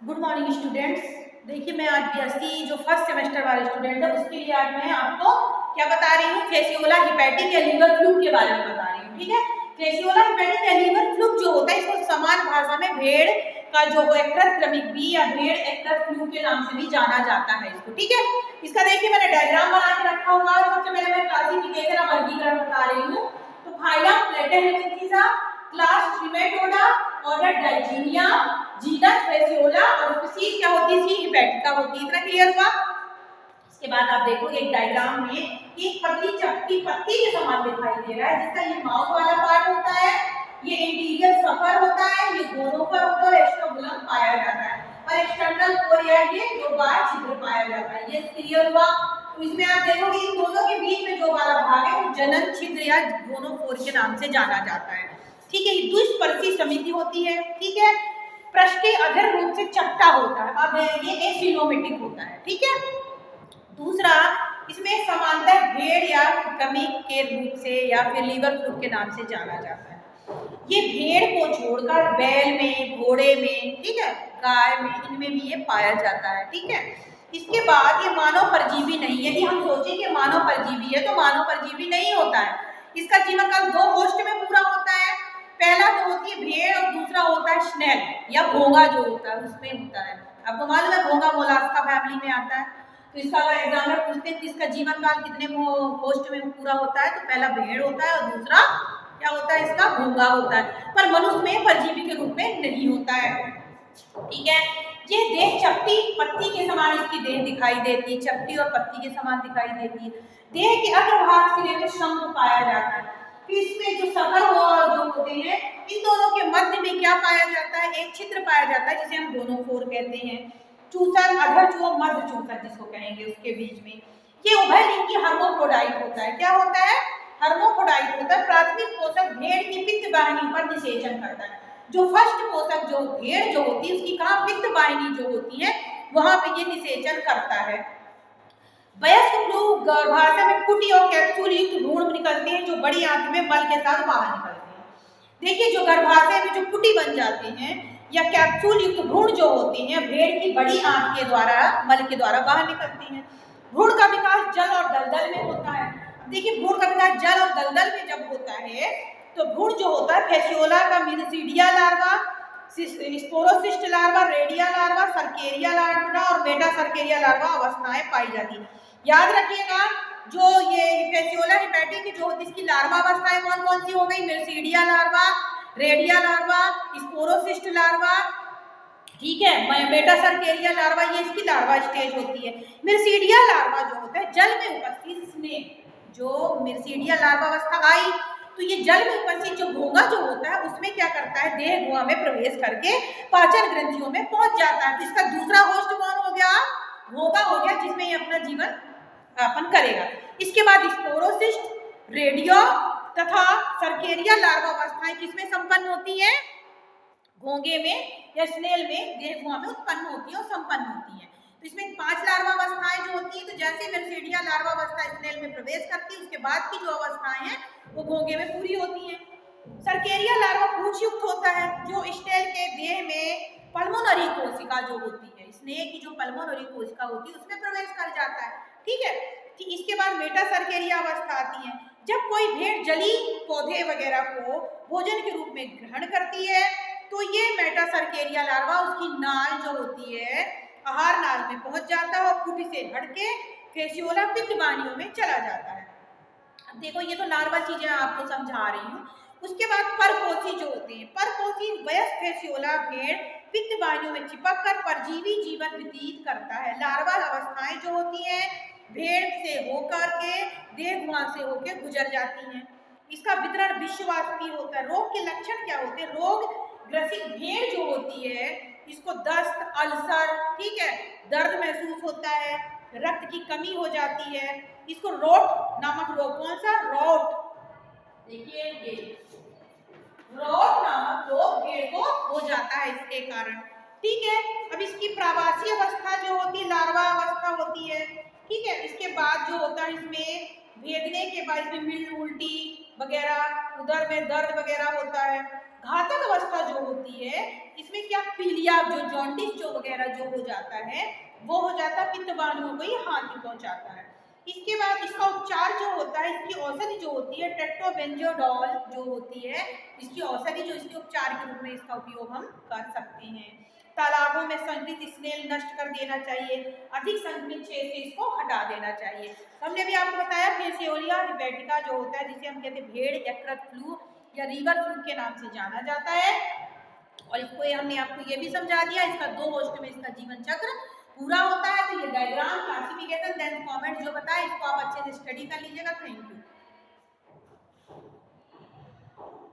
Good morning students. देखिए मैं आज बीएससी जो फर्स्ट सेमेस्टर वाले स्टूडेंट है उसके लिए आज मैं आपको क्या बता रही हूँ, फेसियोला हिपैटिक या लीवर फ्लूक के बारे में बता रही हूँ। ठीक है, फेसियोला हिपैटिक या लीवर फ्लूक जो होता है इसको समान भाषा में भेड़ का जो यकृत क्रमिक बी या भेड़ यकृत फ्लूक के नाम से भी जाना जाता है इसको। ठीक है, इसका देखिए मैंने डायग्राम बना के रखा हुआ है। सबसे पहले मैं क्लासिफिकेशन और वर्गीकरण बता रही हूँ। तो phylum Platyhelminthes, class Trematoda, order Digenea, genus Fasciola और स्पीशीज क्या होती है, हिपैटिका होती है। इतना क्लियर हुआ। इसके बाद आप देखोगे एक डायग्राम में एक पतली चपटी पत्ती के समान दिखाई दे रहा है, जिसका ये माउथ वाला पार्ट होता है, ये इंटीरियर सफर होता है, ये गोनोफर होता है और एस्ट्रोबुलम पाया जाता है और एक्सटर्नल कोरिया ये दो बार छिद्र पाया जाता है। ये क्लियर हुआ। तो इसमें आप देखोगे इन दोनों के बीच में जो वाला भाग है वो जनन छिद्र या गोनोफोर के नाम से जाना जाता है। ठीक है, ये द्विस्पर्शी समिति होती है। ठीक है, पृष्ठीय अधर रूप से चपटा होता है। अब ये एसिलोमेटिक होता है। ठीक है, दूसरा इसमें समांतर भेड़ या क्रमिक के रूप से या फिर लीवर फ्लूक के नाम से जाना जाता है। ये भेड़ को छोड़कर बैल में, घोड़े में, ठीक है, गाय में, इनमें भी ये पाया जाता है। ठीक है, इसके बाद ये मानव परजीवी नहीं है। यदि हम सोचें कि मानव परजीवी है तो मानव परजीवी नहीं होता है। इसका जीवन काल दो होस्ट में पूरा होता है। पहला तो होती है भेड़ और दूसरा होता है स्नेल या घोंगा जो होता है उसमें होता है। आपको मालूम है घोंगा मोलास्का फैमिली में आता है। तो इसका अगर एग्जाम में पूछते हैं कि इसका जीवन काल कितने होस्ट में पूरा होता है, तो पहला भेड़ होता है और दूसरा क्या होता है, इसका घोंगा होता है। पर मनुष्य में परजीवी के रूप में नहीं होता है। ठीक है, ये देह चपटी पत्ती के समान इसकी देह दिखाई देती है, चपटी और पत्ती के समान दिखाई देती है। देह के अग्रभाग सिरे में शंख पाया जाता है। फिर इसमें जो सफर जो होते हैं इन दोनों के मध्य में क्या पाया जाता है, एक छिद्र पाया जाता है जिसे हम गोनोफोर कहते हैं। चूसन अधर चूह मध्य चूसन जिसको कहेंगे, उसके बीच में ये उभयलिंगी हर्मोफ्रोडाइट होता है। क्या होता है, हर्मोफ्रोडाइट होता है। प्राथमिक पोषक भेड़ की पित्त वाहिनी पर निषेचन करता है। जो फर्स्ट पोषक जो भेड़ जो होती है उसकी कहाँ पित्त वाहिनी जो होती है वहां पे ये निषेचन करता है। वयस्क फ्लूक गर्भाशय में कुटी और कैप्सूल युक्त भ्रूण निकलते हैं जो बड़ी आंत में मल के साथ बाहर निकलते हैं। देखिए जो गर्भाशय में जो कुटी बन जाते हैं या कैप्सूल युक्त भ्रूण जो होते हैं भेड़ की बड़ी आंत के द्वारा मल के द्वारा बाहर निकलते हैं। भ्रूण का विकास जल और दलदल में होता है। देखिए भ्रूण का विकास जल और दलदल में जब होता है तो भ्रूण जो होता है फेसियोला का miracidium larva, sporocyst larva, redia larva, cercaria larva और मेटा सर्केरिया लार्वा अवस्थाएं पाई जाती है। याद रखिएगा जो ये फेसियोला हिपैटिक जो होती है इसकी लार्वा अवस्थाएं कौन कौन सी हो गई, miracidium larva, redia larva, sporocyst larva, ठीक है, मेटा सर्केरिया लार्वा, ये इसकी लार्वा स्टेज होती है। मिरसीडिया लार्वा जो होता है जल में उपस्थित स्नेक, जो मिरसीडिया लार्वा अवस्था आई तो ये जल में उपस्थित जो घोंगा जो होता है उसमें क्या करता है, देह गुहा में प्रवेश करके पाचन ग्रंथियों में पहुंच जाता है। तो इसका दूसरा होस्ट कौन हो गया, घोंगा हो गया, जिसमें ये अपना जीवन यापन करेगा। इसके बाद स्पोरोसिस्ट, रेडियो तथा सर्केरिया लार्वा अवस्थाएं किसमें संपन्न होती है, घोंगे में या स्नेल में देह गुहा में उत्पन्न होती है और संपन्न होती है। तो इसमें 5 लार्वा अवस्थाएं जो होती है, तो जैसे मिरसीडिया लार्वा अवस्था स्नेल में प्रवेश करती है उसके बाद की जो अवस्थाएं हैं वो घोंगे में पूरी होती हैं। सर्केरिया लार्वा पूंछ युक्त होता है जो स्नेल के देह में पल्मोनरी कोशिका जो होती है, स्नेल की जो पल्मोनरी कोशिका होती है उसमें प्रवेश कर जाता है। ठीक है, इसके बाद मेटा सर्केरिया अवस्था आती है जब कोई भेड़ जली पौधे वगैरह को भोजन के रूप में ग्रहण करती है तो ये मेटा सर्केरिया लार्वा उसकी नाल जो होती है आहार नाल में पहुंच जाता है और कुटी से हटके फेसियोला पित्त वाहिनियों में चला जाता है। अब देखो ये तो लार्वा चीजें आपको समझा रही हूँ। उसके बाद परपोषी जो होते हैं, परपोषी वयस्क फेसियोला भेड़ पित्त वाहिनियों में चिपक कर परजीवी जीवन व्यतीत करता है। लार्वा अवस्थाएं जो होती है भेड़ से होकर के देह गुहा से होकर गुजर जाती हैं। इसका वितरण विश्वव्यापी होता है। रोग के लक्षण क्या होते हैं, रोग ग्रसित भेड़ जो होती है इसको दस्त, अल्सर, ठीक है, दर्द महसूस होता है, रक्त की कमी हो जाती है। इसको रोट नामक रोग, कौन सा, रोट, देखिए ये रोट नामक रोग भेड़ को हो जाता है इसके कारण। ठीक है, अब इसकी प्रवासी अवस्था जो होती है लार्वा अवस्था होती है। ठीक है, इसके बाद जो होता है इसमें भेदने के बाद इसमें मिल उल्टी वगैरह, उधर में दर्द वगैरह होता है। घातक अवस्था जो होती है इसमें क्या, पीलिया या जो जॉन्डिस जो वगैरह जो हो जाता है वो हो जाता है, पित्त वाहिनियों को ये हानि पहुंचाता है। इसके बाद इसका उपचार जो होता है, इसकी औषधि जो होती है टेट्राबेंजोडॉल जो होती है, इसकी औषधि जो इसके उपचार के रूप में इसका उपयोग हम कर सकते हैं। तालाबों में संकरित स्नेल नष्ट कर देना चाहिए, अधिक संक्रमित क्षेत्र से इसको हटा देना चाहिए। हमने भी आपको बताया फेसियोलिया हिपैटिका जो होता है, जिसे हम कहते हैं भेड़ यकृत फ्लू या रिवर फ्लू के नाम से जाना जाता है। और इसको हमने आपको ये भी समझा दिया, इसका 2 होस्ट में इसका जीवन चक्र पूरा होता है। तो ये डायग्राम, क्लासिफिकेशन, देन कमेंट जो बताया, इसको आप अच्छे से स्टडी कर लीजिएगा। Thank you.